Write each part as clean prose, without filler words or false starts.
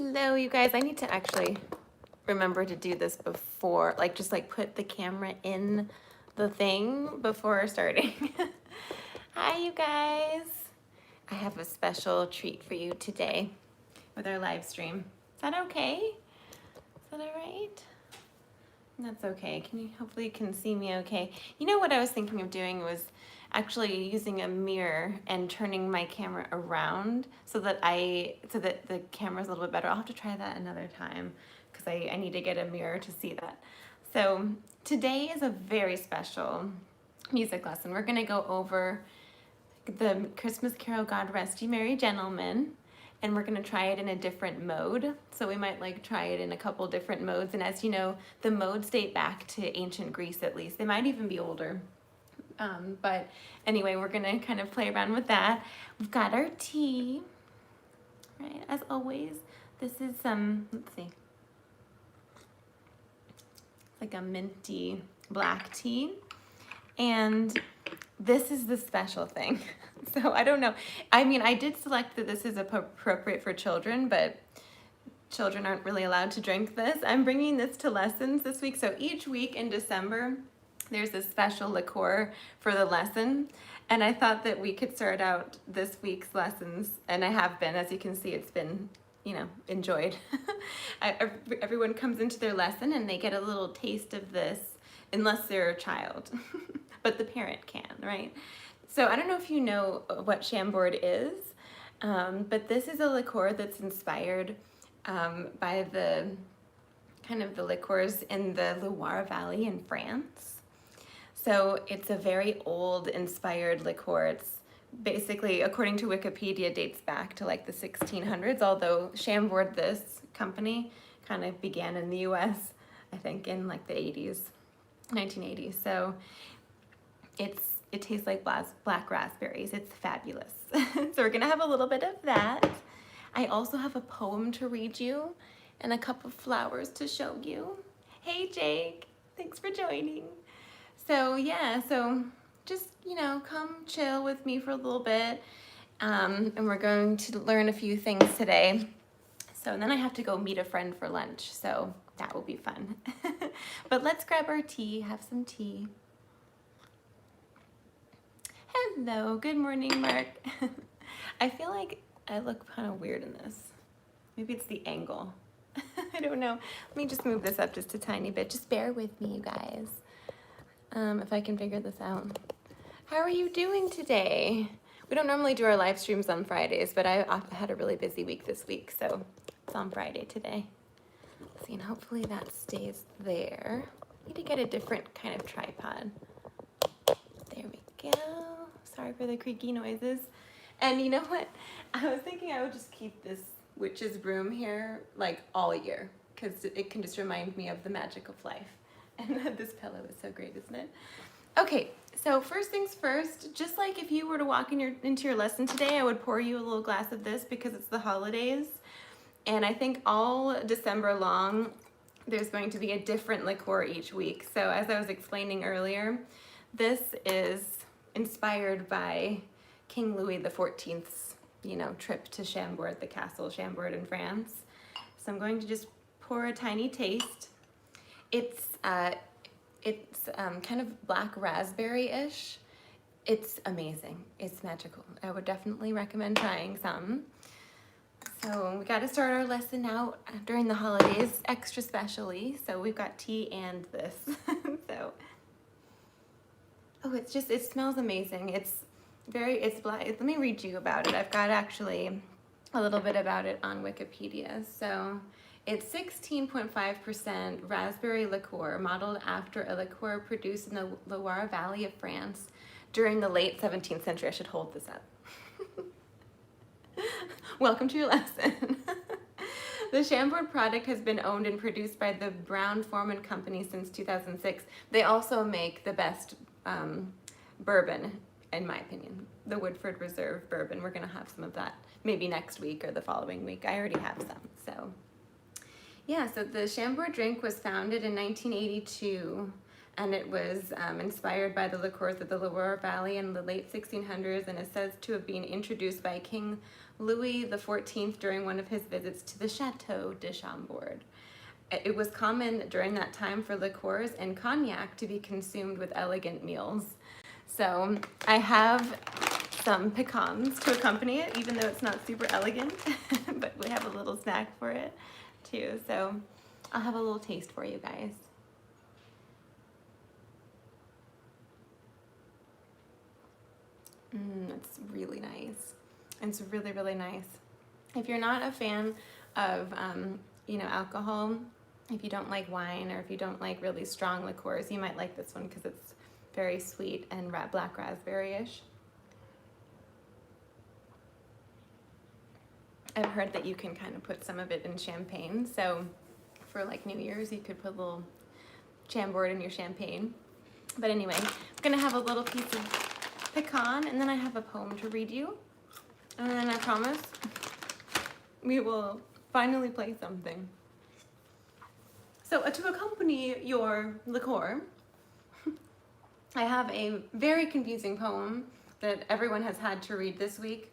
Hello, you guys. I need to actually remember to do this before, like just like put the camera in the thing before starting. Hi, you guys. I have a special treat for you today with our live stream. Is that okay? Is that all right? That's okay. Hopefully you can see me okay. You know what I was thinking of doing was actually using a mirror and turning my camera around so that the camera's a little bit better. I'll have to try that another time because I need to get a mirror to see that. So today is a very special music lesson. We're gonna go over the Christmas Carol, God Rest Ye Merry Gentlemen, and we're gonna try it in a different mode. So we might like try it in a couple different modes. And as you know, the modes date back to ancient Greece at least. They might even be older. But anyway, we're gonna kind of play around with that. We've got our tea, right? As always, this is let's see, like a minty black tea. And this is the special thing. So I don't know. I mean, I did select that this is appropriate for children, but children aren't really allowed to drink this. I'm bringing this to lessons this week. So each week in December, there's a special liqueur for the lesson. And I thought that we could start out this week's lessons. And I have been, as you can see, it's been, you know, enjoyed. Everyone comes into their lesson and they get a little taste of this, unless they're a child. But the parent can, right? So I don't know if you know what Chambord is, but this is a liqueur that's inspired by the kind of the liqueurs in the Loire Valley in France. So it's a very old inspired liqueur. It's basically, according to Wikipedia, dates back to like the 1600s, although Chambord, this company, kind of began in the US, I think in like the 80s, 1980s. So it tastes like black raspberries. It's fabulous. So we're gonna have a little bit of that. I also have a poem to read you and a cup of flowers to show you. Hey Jake, thanks for joining. So yeah, so just, you know, come chill with me for a little bit. And we're going to learn a few things today. So then I have to go meet a friend for lunch, so that will be fun. But let's grab our tea, have some tea. Hello, good morning, Mark. I feel like I look kind of weird in this. Maybe it's the angle. I don't know. Let me just move this up just a tiny bit. Just bear with me, you guys. If I can figure this out. How are you doing today? We don't normally do our live streams on Fridays, but I had a really busy week this week, so it's on Friday today. Let's see, and hopefully that stays there. Need to get a different kind of tripod. There we go. Sorry for the creaky noises. And you know what? I was thinking I would just keep this witch's broom here like all year because it can just remind me of the magic of life. And this pillow is so great, isn't it? Okay, so first things first, just like if you were to walk into your lesson today, I would pour you a little glass of this because it's the holidays. And I think all December long, there's going to be a different liqueur each week. So as I was explaining earlier, this is inspired by King Louis XIV's, you know, trip to Chambord, the castle Chambord in France. So I'm going to just pour a tiny taste. It's kind of black raspberry-ish. It's amazing. It's magical. I would definitely recommend trying some. So we got to start our lesson out during the holidays, extra specially. So we've got tea and this. So, oh, it smells amazing. It's black. Let me read you about it. I've got actually a little bit about it on Wikipedia. So it's 16.5% raspberry liqueur modeled after a liqueur produced in the Loire Valley of France during the late 17th century. I should hold this up. Welcome to your lesson. The Chambord product has been owned and produced by the Brown-Forman Company since 2006. They also make the best bourbon, in my opinion, the Woodford Reserve bourbon. We're gonna have some of that maybe next week or the following week. I already have some, so. Yeah, so the Chambord drink was founded in 1982, and it was inspired by the liqueurs of the Loire Valley in the late 1600s, and is said to have been introduced by King Louis XIV during one of his visits to the Chateau de Chambord. It was common during that time for liqueurs and cognac to be consumed with elegant meals. So I have some pecans to accompany it, even though it's not super elegant, but we have a little snack for it too. So I'll have a little taste for you guys. It's really nice. It's really, really nice. If you're not a fan of, alcohol, if you don't like wine, or if you don't like really strong liqueurs, you might like this one because it's very sweet and black raspberry-ish. I've heard that you can kind of put some of it in champagne. So for like New Year's, you could put a little Chambord in your champagne. But anyway, I'm gonna have a little piece of pecan, and then I have a poem to read you. And then I promise we will finally play something. So to accompany your liqueur, I have a very confusing poem that everyone has had to read this week.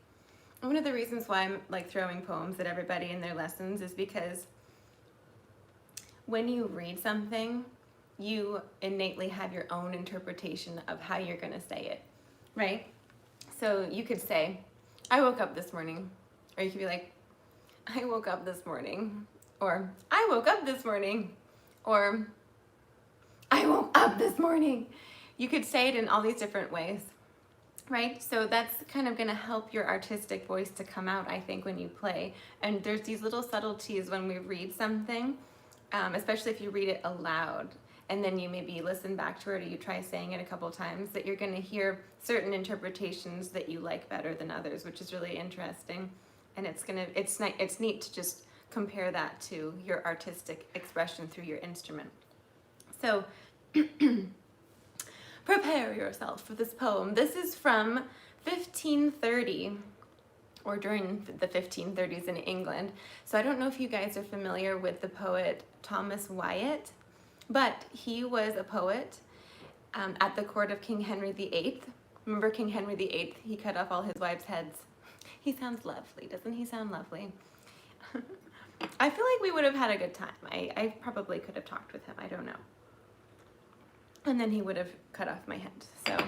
And one of the reasons why I'm like throwing poems at everybody in their lessons is because when you read something, you innately have your own interpretation of how you're gonna say it, right? So you could say, I woke up this morning, or you could be like, I woke up this morning, or I woke up this morning, or I woke up this morning. You could say it in all these different ways, right? So that's kind of gonna help your artistic voice to come out, I think, when you play. And there's these little subtleties when we read something, especially if you read it aloud, and then you maybe listen back to it, or you try saying it a couple times, that you're gonna hear certain interpretations that you like better than others, which is really interesting. And it's neat to just compare that to your artistic expression through your instrument. So prepare yourself for this poem. This is from 1530, or during the 1530s in England. So I don't know if you guys are familiar with the poet Thomas Wyatt, but he was a poet at the court of King Henry VIII. Remember King Henry VIII? He cut off all his wives' heads. He sounds lovely, doesn't he sound lovely? I feel like we would have had a good time. I probably could have talked with him, I don't know. And then he would have cut off my head. So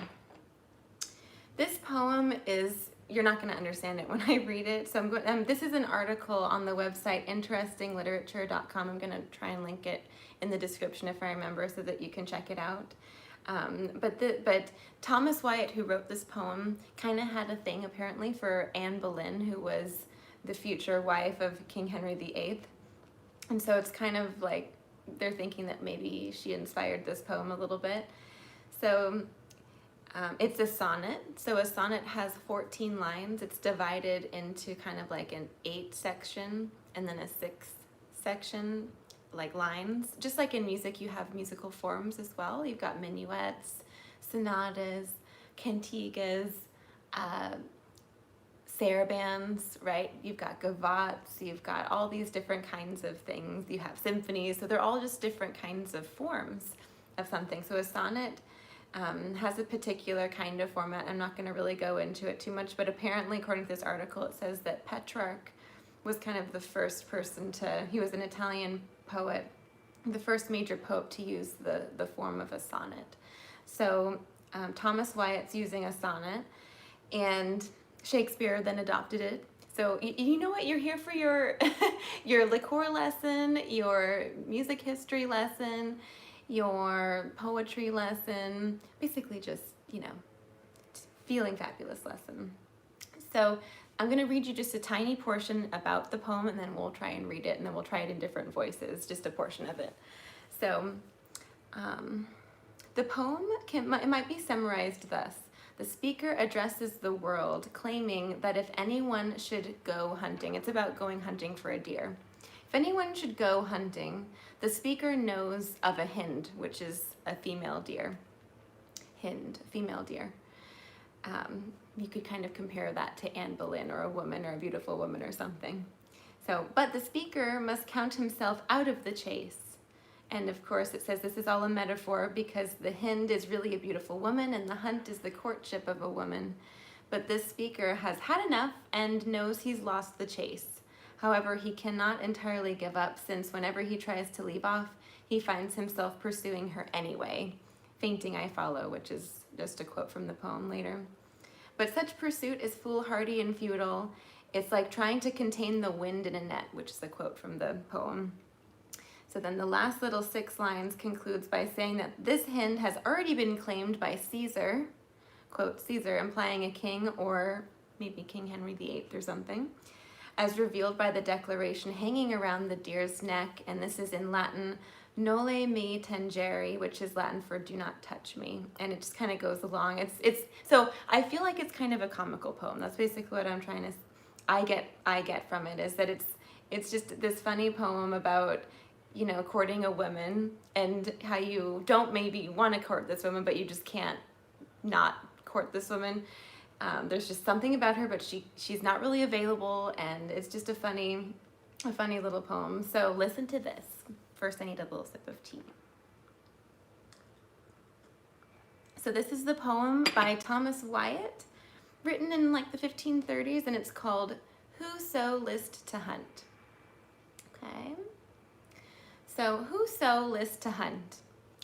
this poem is, you're not gonna understand it when I read it. So this is an article on the website interestingliterature.com. I'm gonna try and link it in the description if I remember, so that you can check it out. But Thomas Wyatt, who wrote this poem, kind of had a thing apparently for Anne Boleyn, who was the future wife of King Henry VIII. And so it's kind of like they're thinking that maybe she inspired this poem a little bit. So it's a sonnet. So a sonnet has 14 lines. It's divided into kind of like an 8 section and then a 6 section, like lines. Just like in music, you have musical forms as well. You've got minuets, sonatas, cantigas, sarabands, right? You've got gavottes, you've got all these different kinds of things. You have symphonies, so they're all just different kinds of forms of something. So a sonnet has a particular kind of format. I'm not gonna really go into it too much, but apparently, according to this article, it says that Petrarch was kind of the first person he was an Italian poet, the first major poet to use the form of a sonnet. So Thomas Wyatt's using a sonnet, and Shakespeare then adopted it. So you know what, you're here for your your liqueur lesson, your music history lesson, your poetry lesson, basically just, feeling fabulous lesson. So I'm going to read you just a tiny portion about the poem, and then we'll try and read it, and then we'll try it in different voices, just a portion of it. So the poem it might be summarized thus. The speaker addresses the world, claiming that if anyone should go hunting, it's about going hunting for a deer. If anyone should go hunting, the speaker knows of a hind, which is a female deer. Hind, female deer. You could kind of compare that to Anne Boleyn, or a woman, or a beautiful woman, or something. So, but the speaker must count himself out of the chase, And of course it says this is all a metaphor because the hind is really a beautiful woman and the hunt is the courtship of a woman. But this speaker has had enough and knows he's lost the chase. However, he cannot entirely give up, since whenever he tries to leave off, he finds himself pursuing her anyway. Fainting I follow, which is just a quote from the poem later. But such pursuit is foolhardy and futile. It's like trying to contain the wind in a net, which is a quote from the poem. So then the last little 6 lines concludes by saying that this hind has already been claimed by Caesar, quote, Caesar, implying a king, or maybe King Henry VIII or something, as revealed by the declaration hanging around the deer's neck, and this is in Latin, noli me tangere, which is Latin for do not touch me, and it just kind of goes along. So I feel like it's kind of a comical poem. That's basically what I'm trying to, I get from it, is that it's just this funny poem about, you know, courting a woman and how you don't maybe want to court this woman, but you just can't not court this woman. There's just something about her, but she's not really available, and it's just a funny little poem. So listen to this. First, I need a little sip of tea. So this is the poem by Thomas Wyatt, written in like the 1530s, and it's called Whoso List to Hunt. Okay. So whoso list to hunt,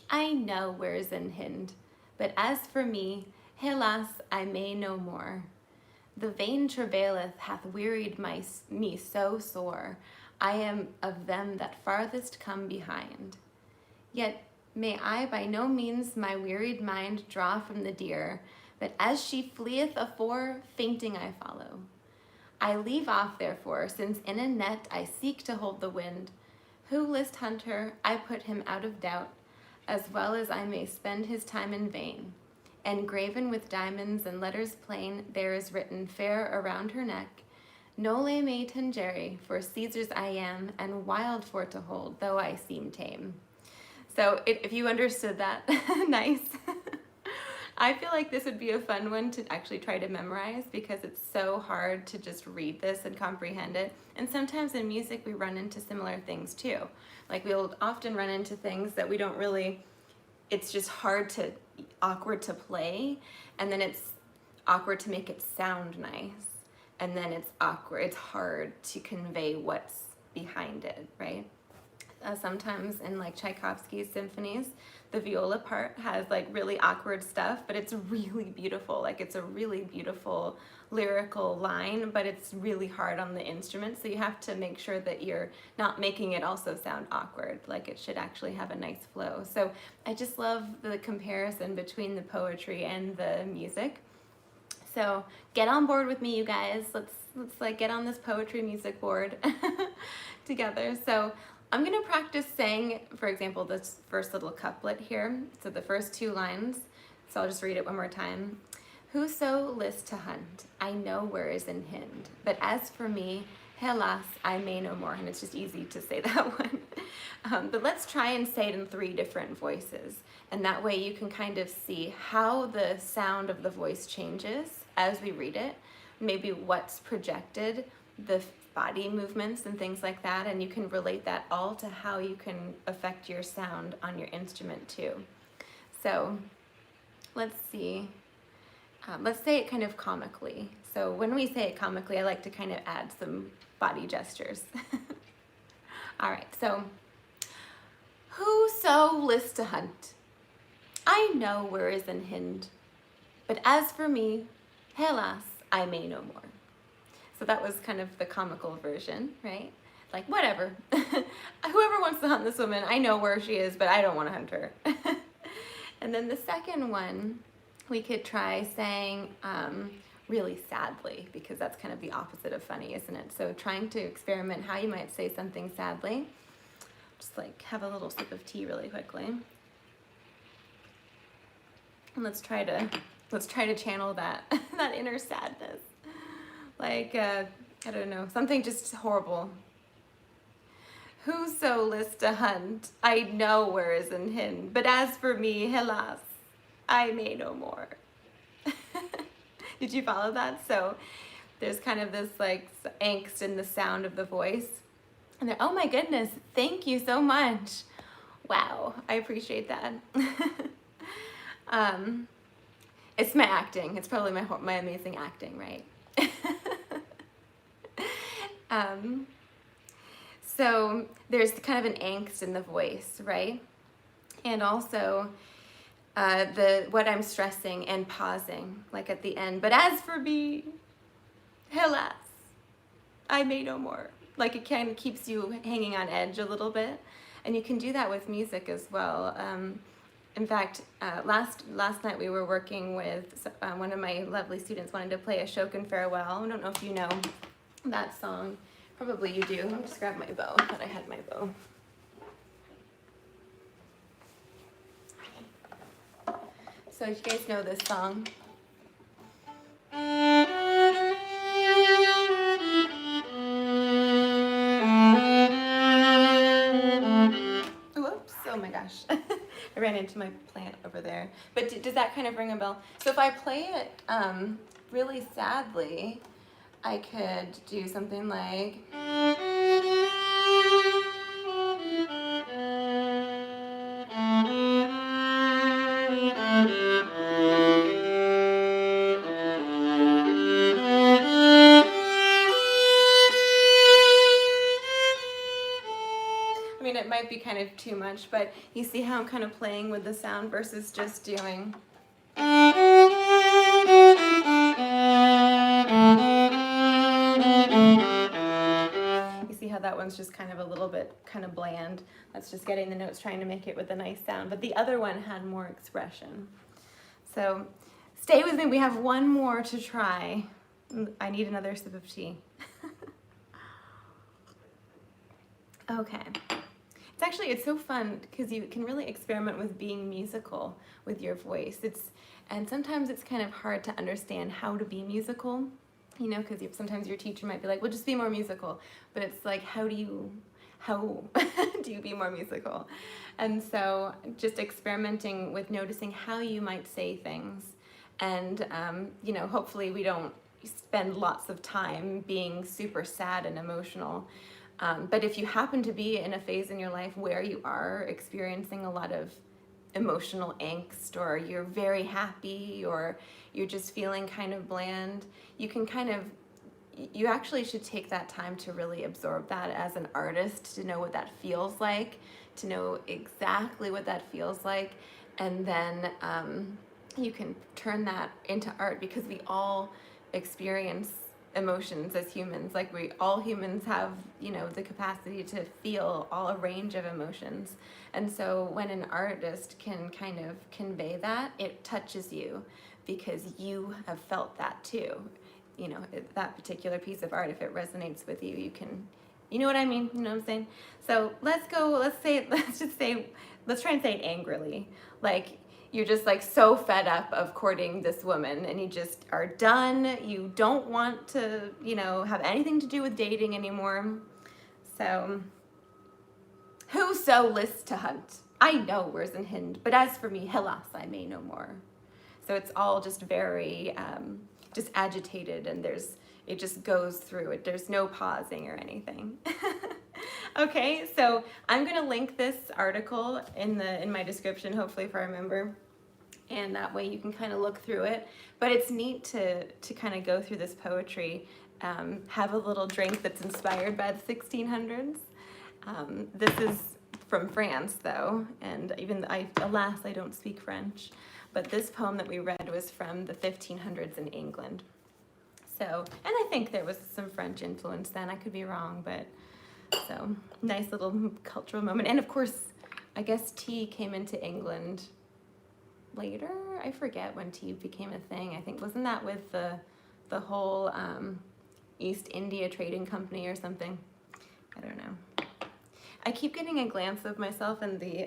I know where's an hind, but as for me, hélas, I may no more. The vain travaileth hath wearied me so sore, I am of them that farthest come behind. Yet may I by no means my wearied mind draw from the deer, but as she fleeth afore, fainting I follow. I leave off therefore, since in a net I seek to hold the wind. Who list hunt her, I put him out of doubt, as well as I may spend his time in vain. And graven with diamonds and letters plain, there is written fair around her neck, noli me tangere, for Caesar's I am, and wild for to hold, though I seem tame. So if you understood that, nice. I feel like this would be a fun one to actually try to memorize, because it's so hard to just read this and comprehend it. And sometimes in music we run into similar things too. Like we'll often run into things that we don't really, it's just awkward to play, and then it's awkward to make it sound nice, and then it's hard to convey what's behind it, right? Sometimes in like Tchaikovsky's symphonies, the viola part has like really awkward stuff, but it's really beautiful. Like it's a really beautiful lyrical line, but it's really hard on the instrument. So you have to make sure that you're not making it also sound awkward. Like it should actually have a nice flow. So I just love the comparison between the poetry and the music. So get on board with me, you guys. Let's like get on this poetry music board together. So I'm gonna practice saying, for example, this first little couplet here. So the first 2 lines. So I'll just read it one more time. Whoso list to hunt, I know where is an hind. But as for me, hélas, I may no more. And it's just easy to say that one. But let's try and say it in 3 different voices. And that way you can kind of see how the sound of the voice changes as we read it. Maybe what's projected, the body movements and things like that, and you can relate that all to how you can affect your sound on your instrument too. So let's see. Let's say it kind of comically. So when we say it comically, I like to kind of add some body gestures. All right, so whoso list to hunt, I know where is an hind, but as for me, hélas, I may no more. So that was kind of the comical version, right? Like, whatever. Whoever wants to hunt this woman, I know where she is, but I don't want to hunt her. And then the second one, we could try saying really sadly, because that's kind of the opposite of funny, isn't it? So trying to experiment how you might say something sadly. Just like have a little sip of tea really quickly. And let's try to channel that, that inner sadness. Like, I don't know, something just horrible. Whoso list to hunt, I know where is an hind, but as for me, hélas, I may no more. Did you follow that? So there's kind of this like angst in the sound of the voice. And then, oh my goodness, thank you so much. Wow, I appreciate that. It's my acting. It's probably my amazing acting, right? So there's kind of an angst in the voice, right? And also what I'm stressing and pausing, like at the end. But as for me, alas, I may no more. Like it kind of keeps you hanging on edge a little bit. And you can do that with music as well. In fact, last night we were working with one of my lovely students wanted to play a Shokin Farewell. I don't know if you know that song. Probably you do. I'll just grab my bow. I thought I had my bow. So you guys know this song. Whoops, oh my gosh. I ran into my plant over there. But does that kind of ring a bell? So if I play it really sadly, I could do something like... I mean, it might be kind of too much, but you see how I'm kind of playing with the sound versus just doing... You see how that one's just kind of a little bit kind of bland. That's just getting the notes, trying to make it with a nice sound. But the other one had more expression. So stay with me. We have one more to try. I need another sip of tea. Okay. It's so fun because you can really experiment with being musical with your voice. And sometimes it's kind of hard to understand how to be musical, you know, because sometimes your teacher might be like, well, just be more musical. But it's like, how do you be more musical? And so just experimenting with noticing how you might say things. And, you know, hopefully we don't spend lots of time being super sad and emotional. But if you happen to be in a phase in your life where you are experiencing a lot of emotional angst, or you're very happy, or you're just feeling kind of bland, you actually should take that time to really absorb that as an artist, to know what that feels like, to know exactly what that feels like, and then you can turn that into art, because we all experience emotions as humans. Like all humans have, you know, the capacity to feel a range of emotions. And so when an artist can kind of convey that, it touches you because you have felt that too. You know, that particular piece of art, if it resonates with you, you know what I mean? You know what I'm saying? So let's try and say it angrily. Like, you're just like so fed up of courting this woman and you just are done. You don't want to, you know, have anything to do with dating anymore. So, whoso lists to hunt, I know where's in hind, but as for me, alas, I may no more. So it's all just very, just agitated, and it just goes through it. There's no pausing or anything. Okay, so I'm gonna link this article in my description, hopefully, if I remember. And that way you can kind of look through it. But it's neat to kind of go through this poetry, have a little drink that's inspired by the 1600s. This is from France, though, and alas, I don't speak French. But this poem that we read was from the 1500s in England. So, and I think there was some French influence then. I could be wrong, but so nice little cultural moment. And of course, I guess tea came into England later. I forget when tea became a thing. I think, wasn't that with the whole East India Trading Company or something? I don't know. I keep getting a glance of myself in the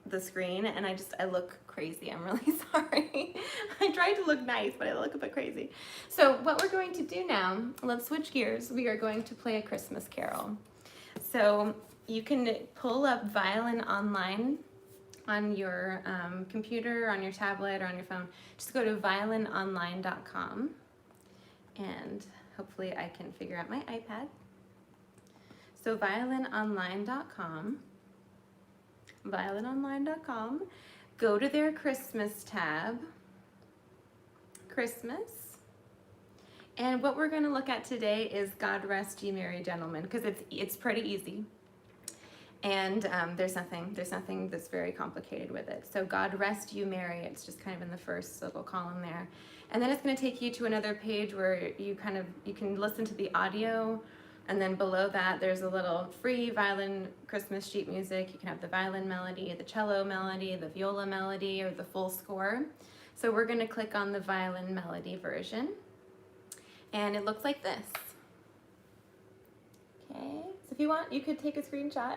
the screen, and I look crazy. I'm really sorry. I tried to look nice, but I look a bit crazy. So what we're going to do now, let's switch gears. We are going to play a Christmas carol. So you can pull up Violin online on your computer, on your tablet, or on your phone. Just go to violinonline.com, and hopefully I can figure out my iPad. So violinonline.com, violinonline.com, go to their Christmas tab, Christmas. And what we're going to look at today is God Rest Ye Merry Gentlemen, because it's pretty easy. And there's nothing that's very complicated with it. So God Rest You Merry, it's just kind of in the first little column there. And then it's going to take you to another page where you can listen to the audio, and then below that there's a little free violin Christmas sheet music. You can have the violin melody, the cello melody, the viola melody, or the full score. So we're going to click on the violin melody version, and it looks like this. Okay, so if you want, you could take a screenshot.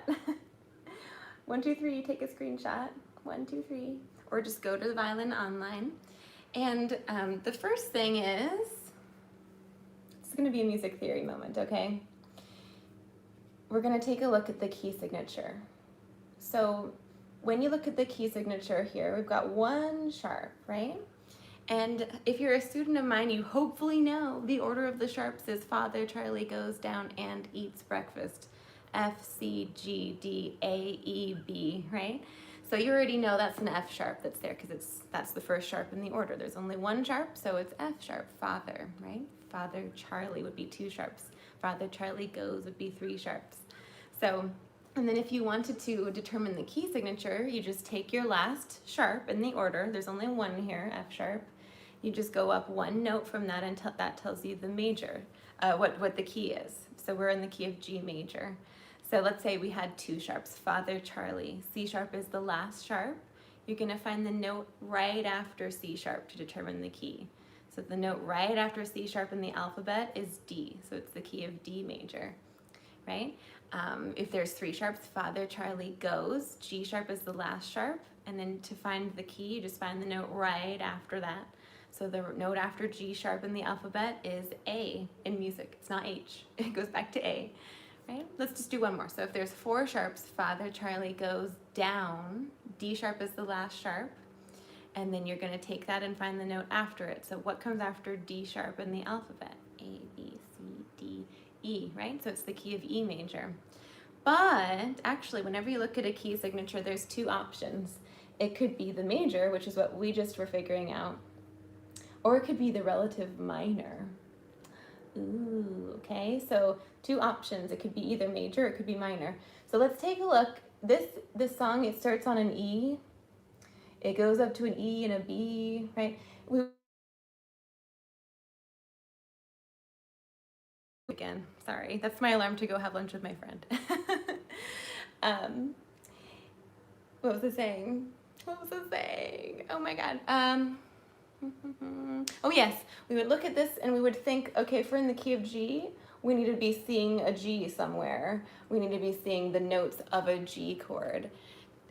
1, 2, 3, take a screenshot. 1, 2, 3, or just go to the Violin Online. And the first thing is, it's going to be a music theory moment, okay? We're going to take a look at the key signature. So when you look at the key signature here, we've got 1 sharp, right? And if you're a student of mine, you hopefully know the order of the sharps is Father Charlie goes down and eats breakfast. F, C, G, D, A, E, B, right? So you already know that's an F sharp that's there because that's the first sharp in the order. There's only 1 sharp, so it's F sharp, Father, right? Father Charlie would be 2 sharps. Father Charlie goes would be 3 sharps. So, and then if you wanted to determine the key signature, you just take your last sharp in the order. There's only 1 here, F sharp. You just go up 1 note from that until that tells you the major, what the key is. So we're in the key of G major. So let's say we had 2 sharps, Father Charlie. C sharp is the last sharp. You're gonna find the note right after C sharp to determine the key. So the note right after C sharp in the alphabet is D. So it's the key of D major, right? If there's 3 sharps, Father Charlie goes. G sharp is the last sharp. And then to find the key, you just find the note right after that. So the note after G sharp in the alphabet is A in music. It's not H. It goes back to A, right? Let's just do 1 more. So if there's 4 sharps, Father Charlie goes down. D sharp is the last sharp. And then you're going to take that and find the note after it. So what comes after D sharp in the alphabet? A, B, C, D, E, right? So it's the key of E major. But actually, whenever you look at a key signature, there's 2 options. It could be the major, which is what we just were figuring out. Or it could be the relative minor. Ooh, okay, so 2 options. It could be either major or it could be minor. So let's take a look. This song, it starts on an E. It goes up to an E and a B, right? Again, sorry. That's my alarm to go have lunch with my friend. What was it saying? Oh my God. Oh yes, we would look at this and we would think, okay, if we're in the key of G, we need to be seeing a G somewhere. We need to be seeing the notes of a G chord.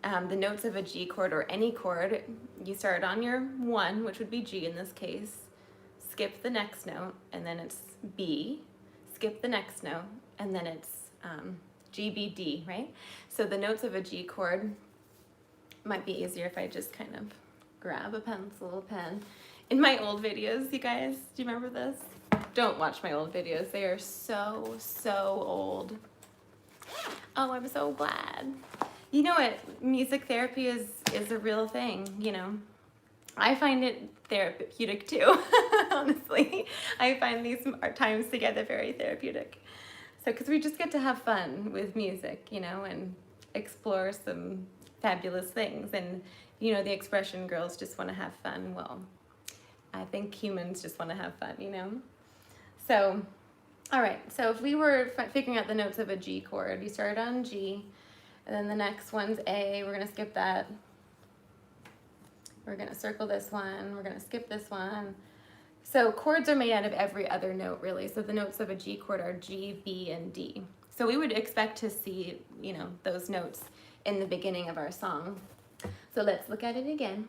The notes of a G chord or any chord, you start on your 1, which would be G in this case, skip the next note, and then it's B, skip the next note, and then it's G, B, D, right? So the notes of a G chord might be easier if I just kind of grab a pencil, pen. In my old videos, you guys, do you remember this? Don't watch my old videos. They are so, so old. Oh, I'm so glad. You know what? Music therapy is a real thing, you know. I find it therapeutic too, honestly. I find these times together very therapeutic. So, because we just get to have fun with music, you know, and explore some fabulous things. And you know, the expression girls just want to have fun. Well, I think humans just want to have fun, you know? So, all right. So if we were figuring out the notes of a G chord, you start on G, and then the next one's A. We're going to skip that. We're going to circle this one. We're going to skip this one. So chords are made out of every other note, really. So the notes of a G chord are G, B, and D. So we would expect to see, you know, those notes in the beginning of our song. So let's look at it again.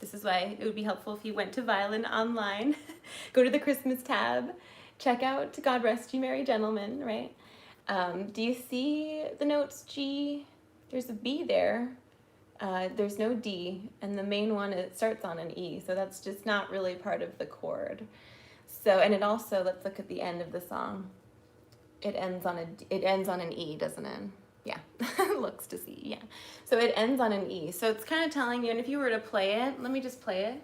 This is why it would be helpful if you went to Violin Online, go to the Christmas tab, check out God Rest You Merry Gentlemen, right? Do you see the notes G? There's a B there. There's no D, and the main one, it starts on an E, so that's just not really part of the chord. So, and it also, let's look at the end of the song. it ends on an E, doesn't it? Yeah, looks to see, yeah. So it ends on an E. So it's kind of telling you, and if you were to play it, let me just play it,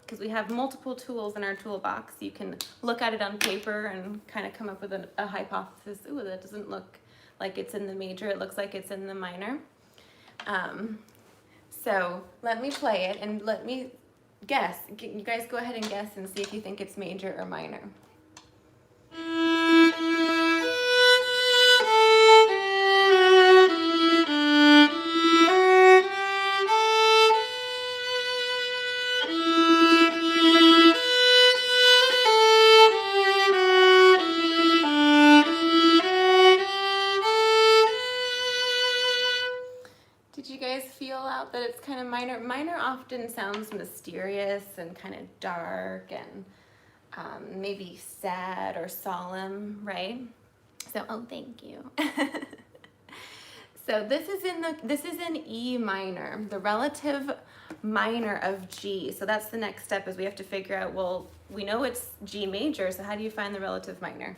because we have multiple tools in our toolbox. You can look at it on paper and kind of come up with a hypothesis. Ooh, that doesn't look like it's in the major, it looks like it's in the minor. So let me play it and let me guess. You guys go ahead and guess and see if you think it's major or minor. Did you guys feel out that it's kind of minor? Minor often sounds mysterious and kind of dark and maybe sad or solemn, right? So, oh, thank you. So this is in E minor, the relative minor of G. So that's the next step, is we have to figure out, well, we know it's G major, so how do you find the relative minor?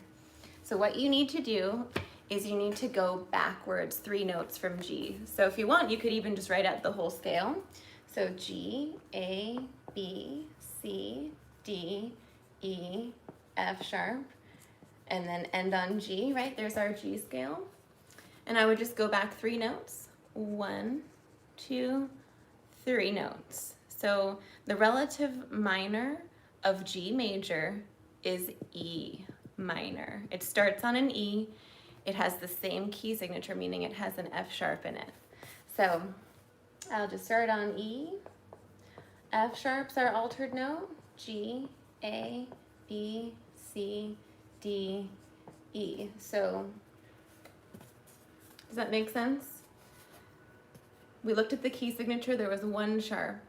So what you need to do is you need to go backwards 3 notes from G. So if you want, you could even just write out the whole scale. So G, A, B, C, D, E, F sharp, and then end on G, right? There's our G scale. And I would just go back 3 notes. 1, 2, 3 notes. So the relative minor of G major is E minor. It starts on an E. It has the same key signature, meaning it has an F sharp in it. So I'll just start on E. F sharp's our altered note. G, A, B, C, D, E. So does that make sense? We looked at the key signature, there was 1 sharp.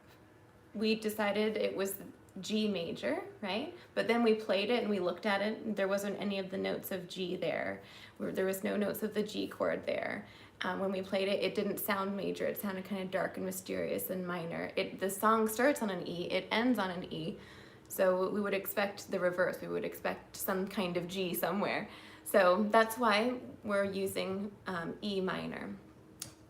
We decided it was G major, right? But then we played it and we looked at it, there wasn't any of the notes of G there. There was no notes of the G chord there. When we played it, it didn't sound major, it sounded kind of dark and mysterious and minor. The song starts on an E, it ends on an E, so we would expect the reverse, we would expect some kind of G somewhere. So that's why we're using E minor.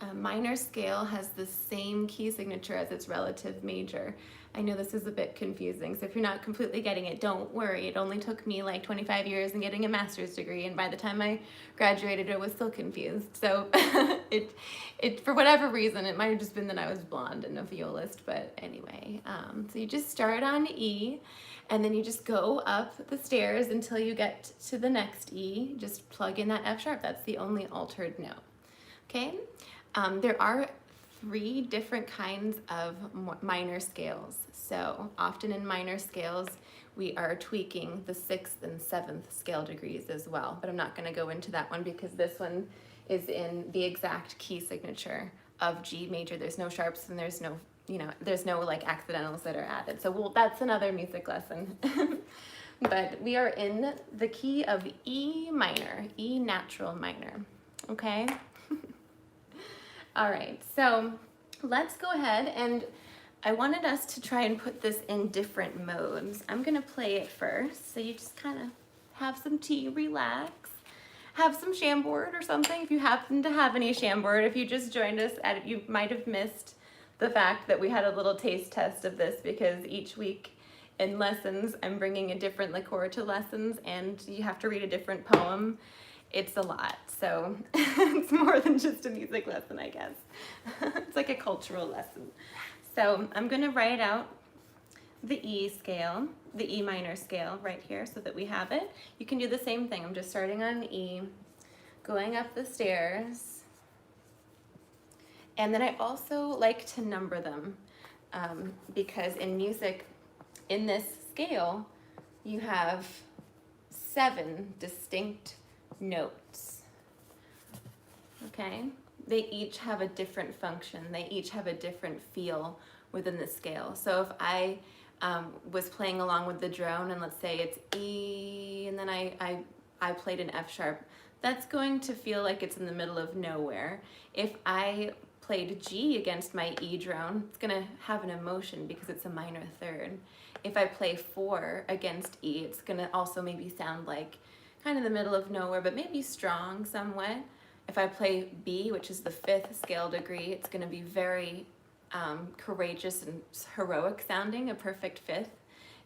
A minor scale has the same key signature as its relative major. I know this is a bit confusing, so if you're not completely getting it, don't worry. It only took me like 25 years and getting a master's degree, and by the time I graduated, I was still confused. So for whatever reason, it might have just been that I was blonde and a violist, but anyway. So you just start on E, and then you just go up the stairs until you get to the next E. Just plug in that F sharp. That's the only altered note. Okay? There are 3 different kinds of minor scales. So often in minor scales, we are tweaking the 6th and 7th scale degrees as well. But I'm not going to go into that one because this one is in the exact key signature of G major. There's no sharps and there's no, there's no like accidentals that are added. So that's another music lesson. But we are in the key of E minor, E natural minor. Okay? All right, so let's go ahead, and I wanted us to try and put this in different modes. I'm gonna play it first, so you just kind of have some tea, relax, have some Chambord or something if you happen to have any Chambord. If you just joined us, you might have missed the fact that we had a little taste test of this, because each week in lessons, I'm bringing a different liqueur to lessons, and you have to read a different poem. It's a lot, so it's more than just a music lesson, I guess. It's like a cultural lesson. So I'm gonna write out the E scale, the E minor scale right here so that we have it. You can do the same thing. I'm just starting on E, going up the stairs, and then I also like to number them because in music, in this scale, you have 7 distinct notes, okay? They each have a different function. They each have a different feel within the scale. So if I was playing along with the drone, and let's say it's E, and then I played an F sharp, that's going to feel like it's in the middle of nowhere. If I played G against my E drone, it's gonna have an emotion because it's a minor third. If I play 4 against E, it's gonna also maybe sound like kind of the middle of nowhere, but maybe strong somewhat. If I play B, which is the 5th scale degree, it's going to be very courageous and heroic sounding, a perfect 5th.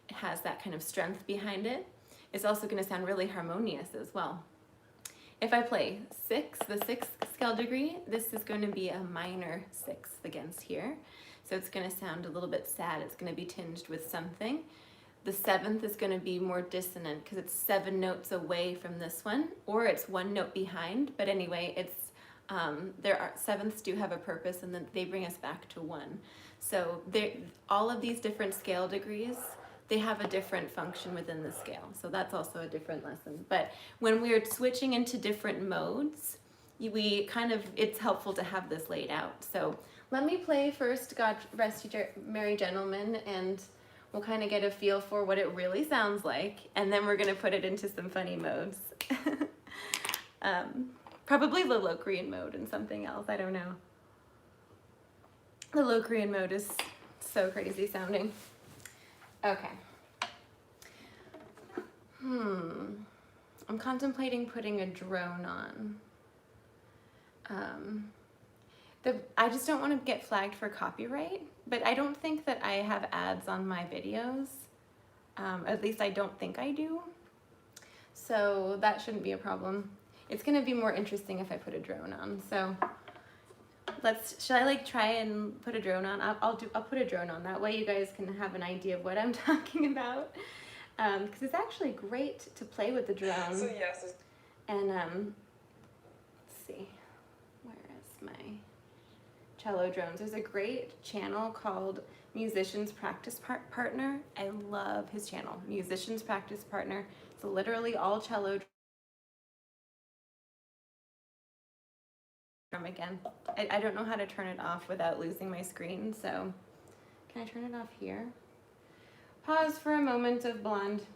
It has that kind of strength behind it. It's also going to sound really harmonious as well. If I play 6, the 6th scale degree, this is going to be a minor 6th against here. So it's going to sound a little bit sad. It's going to be tinged with something. The 7th is going to be more dissonant because it's 7 notes away from this one, or it's 1 note behind. But anyway, it's there are 7ths do have a purpose, and then they bring us back to 1. So all of these different scale degrees, they have a different function within the scale. So that's also a different lesson. But when we're switching into different modes, it's helpful to have this laid out. So let me play first God Rest You Merry Gentlemen, and we'll kind of get a feel for what it really sounds like. And then we're gonna put it into some funny modes. Probably the Locrian mode and something else, I don't know. The Locrian mode is so crazy sounding. Okay. I'm contemplating putting a drone on. I just don't want to get flagged for copyright, but I don't think that I have ads on my videos. At least I don't think I do. So that shouldn't be a problem. It's going to be more interesting if I put a drone on. So should I like try and put a drone on? I'll put a drone on. That way you guys can have an idea of what I'm talking about. Because it's actually great to play with the drone. So yes. And let's see, where is my Cello Drones? There's a great channel called Musicians Practice Partner. I love his channel, Musicians Practice Partner. It's literally all cello drum again. I don't know how to turn it off without losing my screen, so can I turn it off here? Pause for a moment of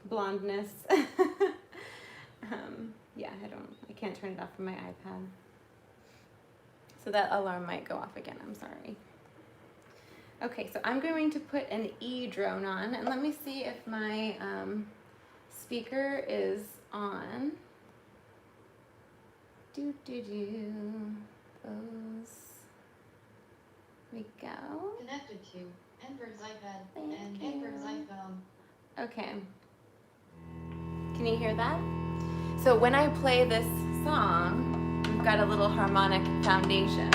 blondness. Yeah, I can't turn it off from my iPad. So that alarm might go off again, I'm sorry. Okay, so I'm going to put an E drone on, and let me see if my speaker is on. Those. We go. Connected to Enver's iPad Thank and you. Enver's iPhone. Okay. Can you hear that? So when I play this song, we've got a little harmonic foundation.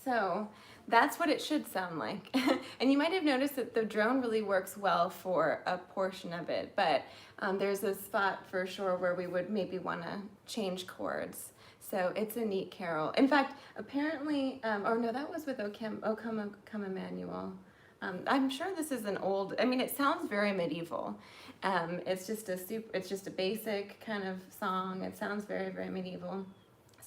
So that's what it should sound like. And you might have noticed that the drone really works well for a portion of it, but there's a spot for sure where we would maybe want to change chords. So it's a neat carol. In fact, apparently, or no, that was with O Come Emmanuel. I'm sure this is an old, I mean, it sounds very medieval. It's just a basic kind of song. It sounds very, very medieval.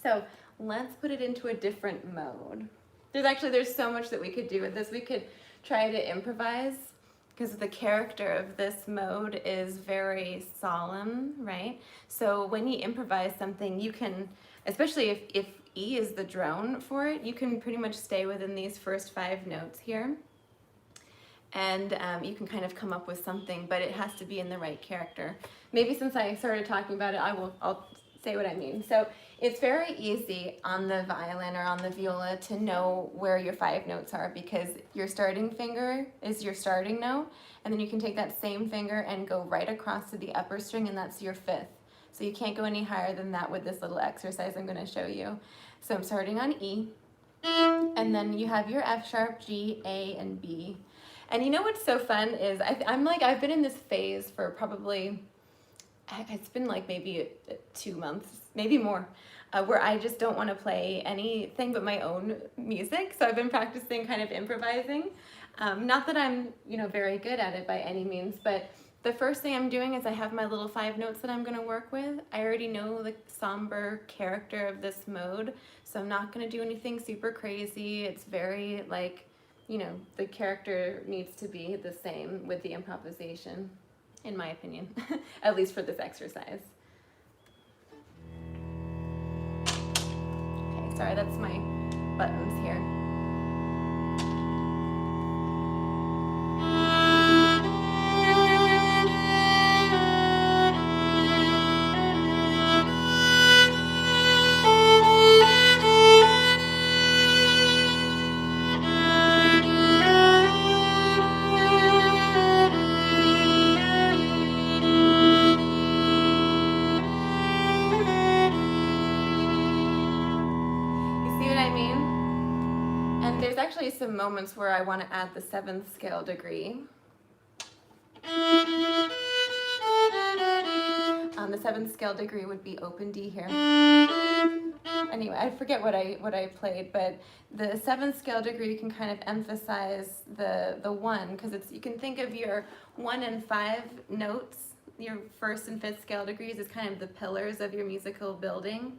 So let's put it into a different mode. There's so much that we could do with this. We could try to improvise because the character of this mode is very solemn, right? So when you improvise something, you can, especially if E is the drone for it, you can pretty much stay within these first 5 notes here. And you can kind of come up with something, but it has to be in the right character. Maybe since I started talking about it, I'll say what I mean. So It's very easy on the violin or on the viola to know where your 5 notes are, because your starting finger is your starting note, and then you can take that same finger and go right across to the upper string, and that's your 5th. So you can't go any higher than that with this little exercise I'm going to show you. So I'm starting on E, and then you have your F sharp, G, A, and B. And you know what's so fun is I've been in this phase for probably, it's been like maybe 2 months, maybe more, where I just don't want to play anything but my own music. So I've been practicing kind of improvising. Not that I'm, very good at it by any means, but the first thing I'm doing is I have my little 5 notes that I'm going to work with. I already know the somber character of this mode, so I'm not going to do anything super crazy. It's very like, the character needs to be the same with the improvisation, in my opinion, at least for this exercise. Okay, sorry, that's my buttons here. There's actually some moments where I want to add the 7th scale degree. The 7th scale degree would be open D here. Anyway, I forget what I played, but the 7th scale degree can kind of emphasize the 1, because you can think of your 1 and 5 notes, your 1st and 5th scale degrees, as kind of the pillars of your musical building.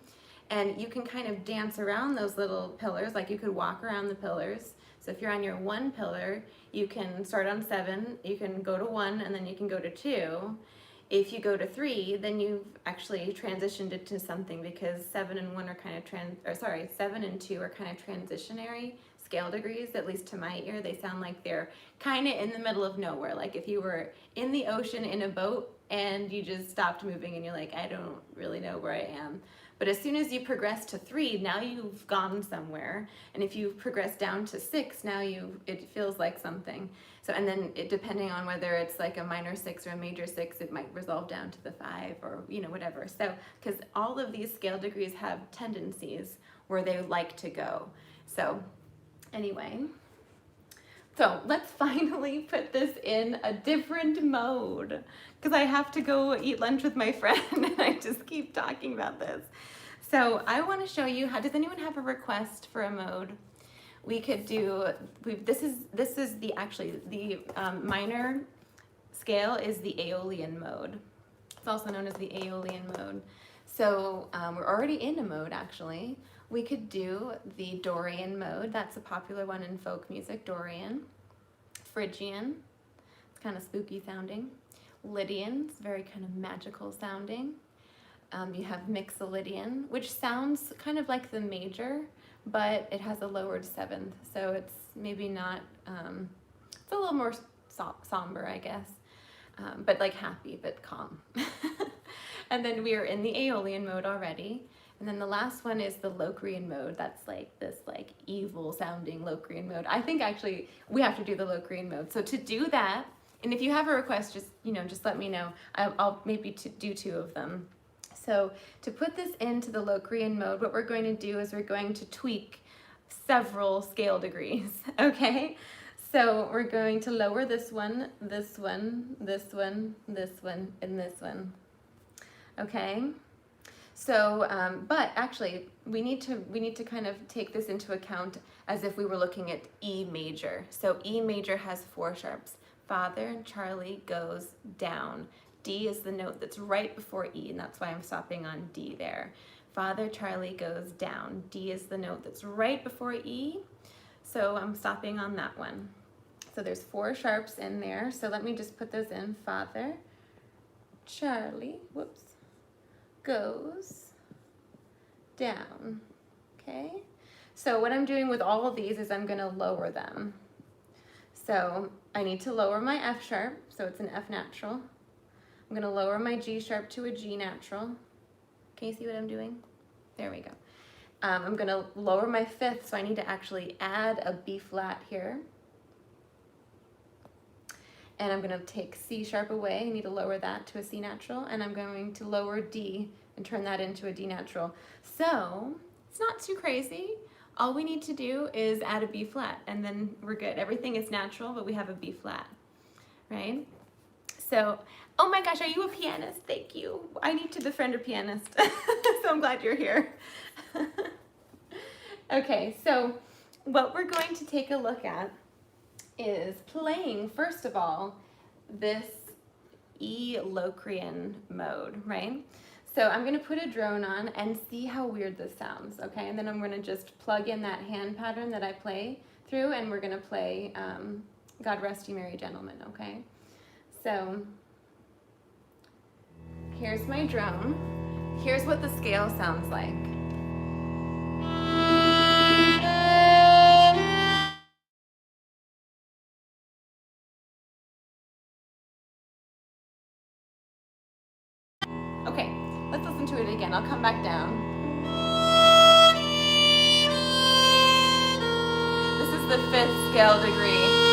And you can kind of dance around those little pillars, like you could walk around the pillars. So if you're on your 1 pillar, you can start on 7, you can go to 1, and then you can go to 2. If you go to 3, then you've actually transitioned it to something, because 7 and 1 are kind of 7 and 2 are kind of transitionary scale degrees, at least to my ear. They sound like they're kind of in the middle of nowhere. Like if you were in the ocean in a boat and you just stopped moving and you're like, I don't really know where I am. But as soon as you progress to 3, now you've gone somewhere. And if you progress down to 6, now it feels like something. So, and then depending on whether it's like a minor 6 or a major 6, it might resolve down to the 5 or, whatever. So, because all of these scale degrees have tendencies where they like to go. So, anyway. So let's finally put this in a different mode, because I have to go eat lunch with my friend and I just keep talking about this. So I want to show you how, does anyone have a request for a mode? We could do, this is the minor scale is the Aeolian mode. It's also known as the Aeolian mode. So we're already in a mode actually. We could do the Dorian mode. That's a popular one in folk music, Dorian. Phrygian, it's kind of spooky sounding. Lydian, it's very kind of magical sounding. You have Mixolydian, which sounds kind of like the major, but it has a lowered 7th, so it's maybe not, it's a little more somber, I guess, but like happy, but calm. And then we are in the Aeolian mode already. And then the last one is the Locrian mode. That's like this like evil sounding Locrian mode. I think actually we have to do the Locrian mode. So to do that, and if you have a request, just let me know. I'll maybe do 2 of them. So to put this into the Locrian mode, what we're going to do is we're going to tweak several scale degrees, okay? So we're going to lower this one, this one, this one, this one, and this one, okay? So, but actually, we need to kind of take this into account as if we were looking at E major. So E major has 4 sharps. Father, Charlie goes down. D is the note that's right before E, and that's why I'm stopping on D there. Father, Charlie goes down. D is the note that's right before E, so I'm stopping on that one. So there's 4 sharps in there, so let me just put those in. Father, Charlie, whoops, goes down, okay? So what I'm doing with all of these is I'm gonna lower them. So I need to lower my F sharp, so it's an F natural. I'm gonna lower my G sharp to a G natural. Can you see what I'm doing? There we go. I'm gonna lower my fifth, so I need to actually add a B flat here. And I'm gonna take C sharp away, I need to lower that to a C natural, and I'm going to lower D and turn that into a D natural. So, it's not too crazy. All we need to do is add a B flat, and then we're good. Everything is natural, but we have a B flat, right? So, oh my gosh, are you a pianist? Thank you. I need to befriend a pianist, so I'm glad you're here. Okay, so what we're going to take a look at is playing, first of all, this E Locrian mode, right? So I'm gonna put a drone on and see how weird this sounds, okay? And then I'm gonna just plug in that hand pattern that I play through, and we're gonna play God Rest You Merry Gentlemen, okay? So here's my drone. Here's what the scale sounds like. Okay, let's listen to it again. I'll come back down. This is the 5th scale degree.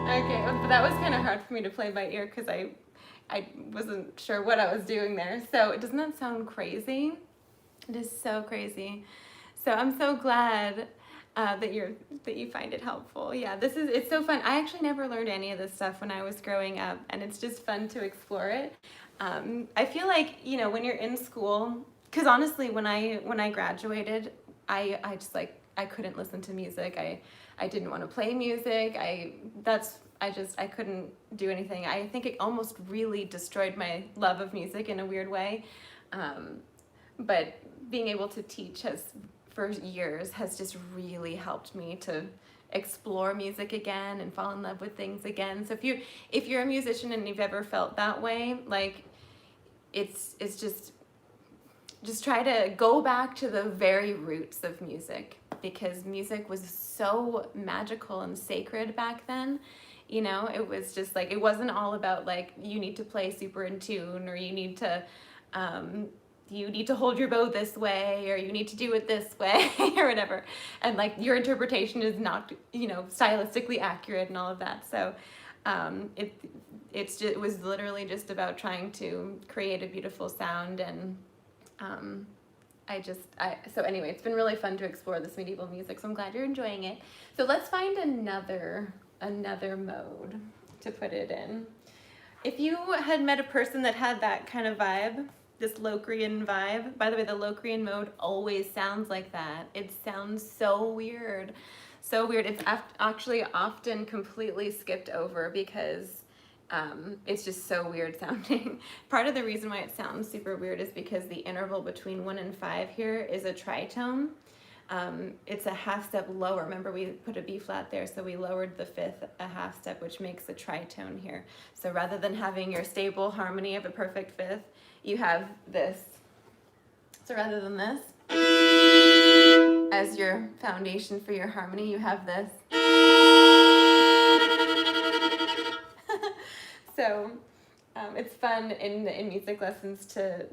Okay, but that was kind of hard for me to play by ear because I wasn't sure what I was doing there. So doesn't that sound crazy? It is so crazy. So I'm so glad that you find it helpful. Yeah, it's so fun. I actually never learned any of this stuff when I was growing up, and it's just fun to explore it. I feel like, you know, when you're in school, because honestly, when I graduated, I just like I couldn't listen to music. I didn't want to play music. I couldn't do anything. I think it almost really destroyed my love of music in a weird way. But being able to teach for years has just really helped me to explore music again and fall in love with things again. So if you're a musician and you've ever felt that way, like it's just try to go back to the very roots of music, because music was so magical and sacred back then. You know, it was just like, it wasn't all about like, you need to play super in tune, or you need to hold your bow this way, or you need to do it this way, or whatever. And like, your interpretation is not, you know, stylistically accurate and all of that. So it was literally just about trying to create a beautiful sound. And so anyway, it's been really fun to explore this medieval music, so I'm glad you're enjoying it. So let's find another mode to put it in. If you had met a person that had that kind of vibe, this Locrian vibe, by the way, the Locrian mode always sounds like that. It sounds so weird. So weird. It's actually often completely skipped over because it's just so weird sounding. Part of the reason why it sounds super weird is because the interval between 1 and 5 here is a tritone. It's a half step lower. Remember, we put a B flat there, so we lowered the 5th a half step, which makes a tritone here. So rather than having your stable harmony of a perfect 5th, you have this. So rather than this as your foundation for your harmony, you have this. So it's fun in music lessons to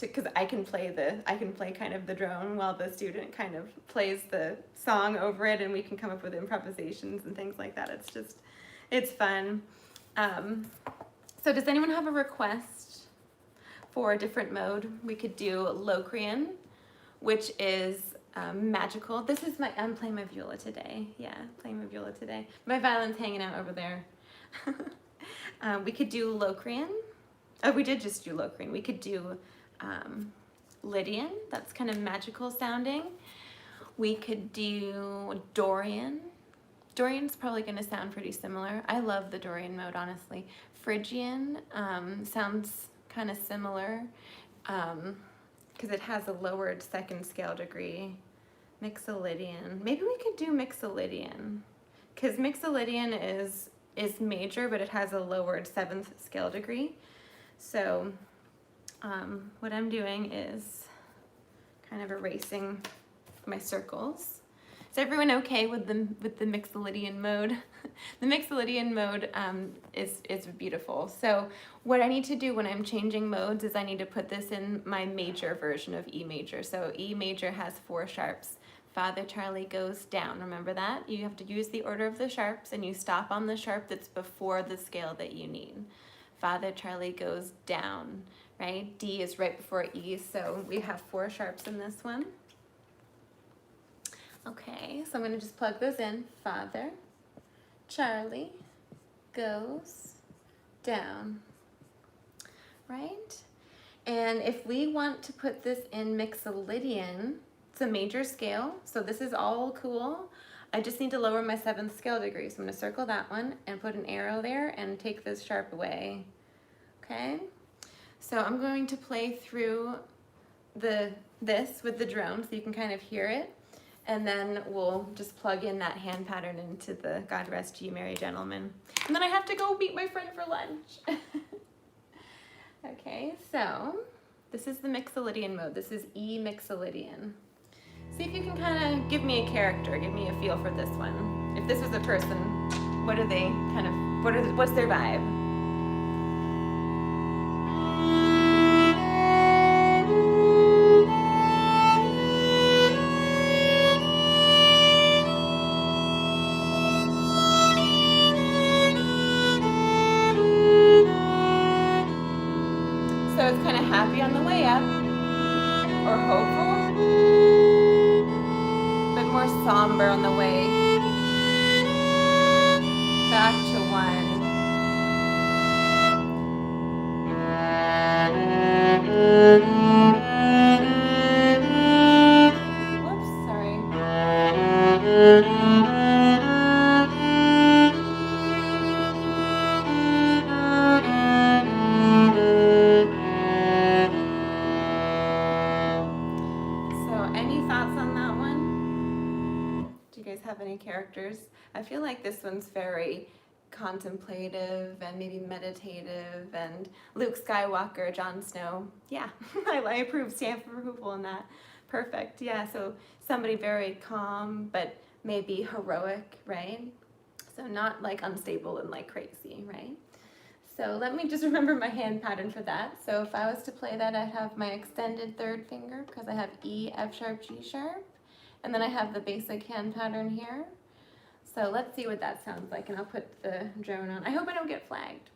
because I can play kind of the drone while the student kind of plays the song over it, and we can come up with improvisations and things like that. It's fun. So does anyone have a request for a different mode? We could do Locrian, which is magical. I'm playing my viola today. Yeah, playing my viola today. My violin's hanging out over there. We could do Locrian. Oh, we did just do Locrian. We could do Lydian. That's kind of magical sounding. We could do Dorian. Dorian's probably going to sound pretty similar. I love the Dorian mode, honestly. Phrygian sounds kind of similar because it has a lowered second scale degree. Mixolydian. Maybe we could do Mixolydian because Mixolydian is major, but it has a lowered 7th scale degree. So what I'm doing is kind of erasing my circles. Is everyone okay with the Mixolydian mode? The Mixolydian mode is beautiful. So what I need to do when I'm changing modes is I need to put this in my major version of E major. So E major has 4 sharps. Father Charlie goes down. Remember that? You have to use the order of the sharps and you stop on the sharp that's before the scale that you need. Father Charlie goes down, right? D is right before E, so we have 4 sharps in this one. Okay, so I'm going to just plug those in. Father Charlie goes down, right? And if we want to put this in Mixolydian, it's a major scale, so this is all cool. I just need to lower my 7th scale degree, so I'm going to circle that one and put an arrow there and take this sharp away. Okay, so I'm going to play through this with the drone so you can kind of hear it. And then we'll just plug in that hand pattern into the God Rest You Merry Gentlemen. And then I have to go meet my friend for lunch. Okay, so this is the Mixolydian mode. This is E Mixolydian. See if you can kind of give me a character, give me a feel for this one. If this was a person, what are they kind of, what's their vibe? So it's kind of happy on the way up, or hopeful, but more somber on the way back to 1. Whoops, sorry. Have any characters? I feel like this one's very contemplative and maybe meditative, and Luke Skywalker, Jon Snow. Yeah, I approve, stamp of approval on that. Perfect. Yeah, so somebody very calm but maybe heroic, right? So not like unstable and like crazy, right? So let me just remember my hand pattern for that. So if I was to play that, I'd have my extended 3rd finger because I have E, F sharp, G sharp. And then I have the basic hand pattern here. So let's see what that sounds like, and I'll put the drone on. I hope I don't get flagged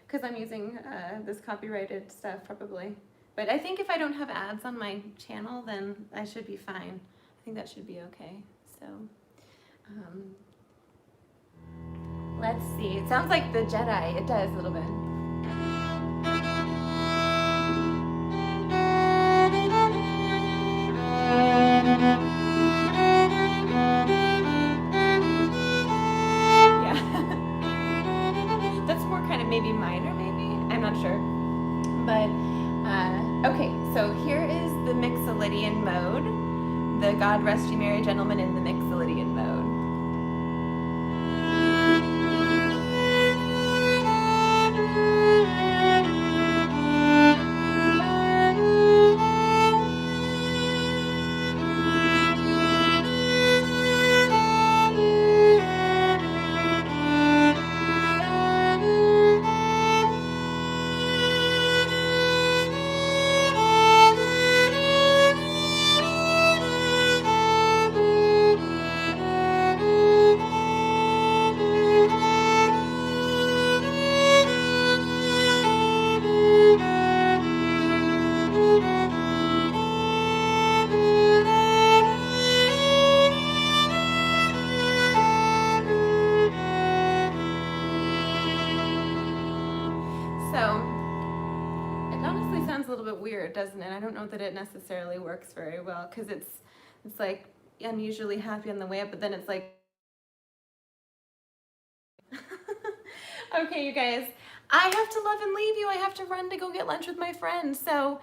because I'm using this copyrighted stuff probably. But I think if I don't have ads on my channel, then I should be fine. I think that should be okay. So let's see. It sounds like the Jedi. It does a little bit. Maybe minor, maybe? I'm not sure. But, okay, so here is the Mixolydian mode. The God Rest You Merry Gentlemen in the Mixolydian mode. So it honestly sounds a little bit weird, doesn't it? I don't know that it necessarily works very well because it's like unusually happy on the way up, but then it's like okay, you guys, I have to love and leave you. I have to run to go get lunch with my friends. So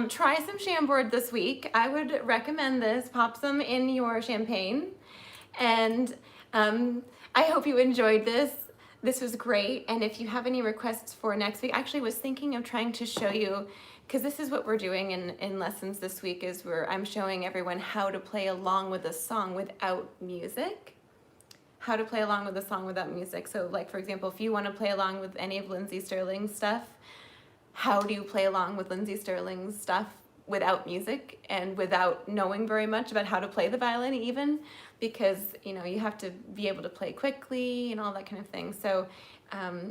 try some Chambord this week. I would recommend this. Pop some in your champagne. And I hope you enjoyed this. This was great. And if you have any requests for next week, I actually was thinking of trying to show you, because this is what we're doing in lessons this week, is I'm showing everyone how to play along with a song without music. How to play along with a song without music. So like, for example, if you want to play along with any of Lindsay Sterling's stuff, how do you play along with Lindsay Sterling's stuff without music and without knowing very much about how to play the violin even? Because, you know, you have to be able to play quickly and all that kind of thing. So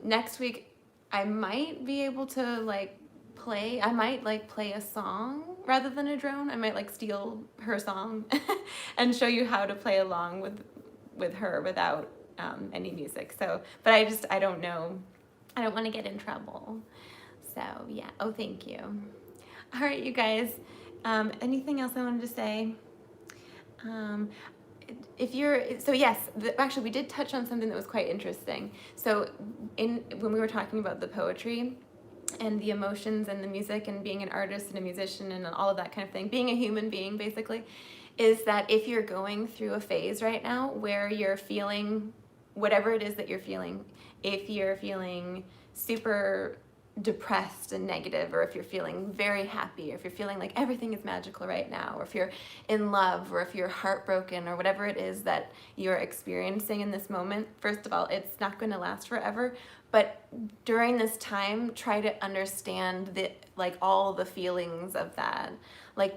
next week, I might be able to play a song rather than a drone. I might like steal her song and show you how to play along with her without any music. So, but I don't know. I don't want to get in trouble. So yeah, oh, thank you. All right, you guys, anything else I wanted to say? Actually we did touch on something that was quite interesting. So when we were talking about the poetry and the emotions and the music and being an artist and a musician and all of that kind of thing, being a human being basically, is that if you're going through a phase right now where you're feeling whatever it is that you're feeling, if you're feeling super depressed and negative, or if you're feeling very happy, or if you're feeling like everything is magical right now, or if you're in love, or if you're heartbroken, or whatever it is that you're experiencing in this moment, first of all, it's not going to last forever, but during this time, try to understand all the feelings of that.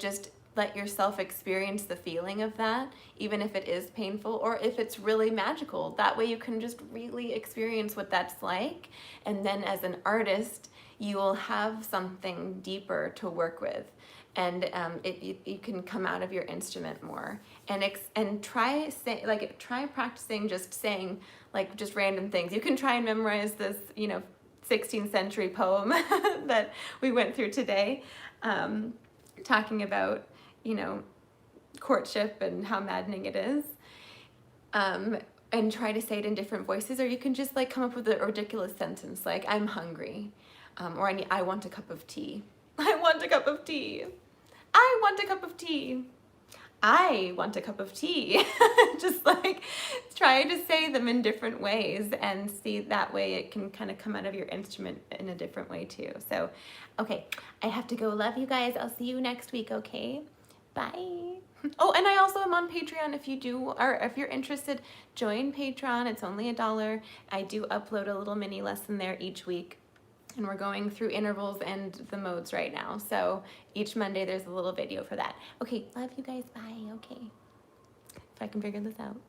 Just let yourself experience the feeling of that, even if it is painful or if it's really magical. That way you can just really experience what that's like. And then as an artist, you will have something deeper to work with. And you can come out of your instrument more. And try practicing just saying just random things. You can try and memorize this, 16th century poem that we went through today, talking about courtship and how maddening it is, and try to say it in different voices, or you can just come up with a ridiculous sentence like, I'm hungry, or I want a cup of tea. I want a cup of tea. I want a cup of tea. I want a cup of tea. Just try to say them in different ways and see that way it can kind of come out of your instrument in a different way too. So, okay, I have to go. Love you guys. I'll see you next week, okay? Bye. Oh, and I also am on Patreon. If you're interested, join Patreon. It's only $1. I do upload a little mini lesson there each week, and we're going through intervals and the modes right now. So each Monday there's a little video for that. Okay, love you guys. Bye. Okay. If I can figure this out.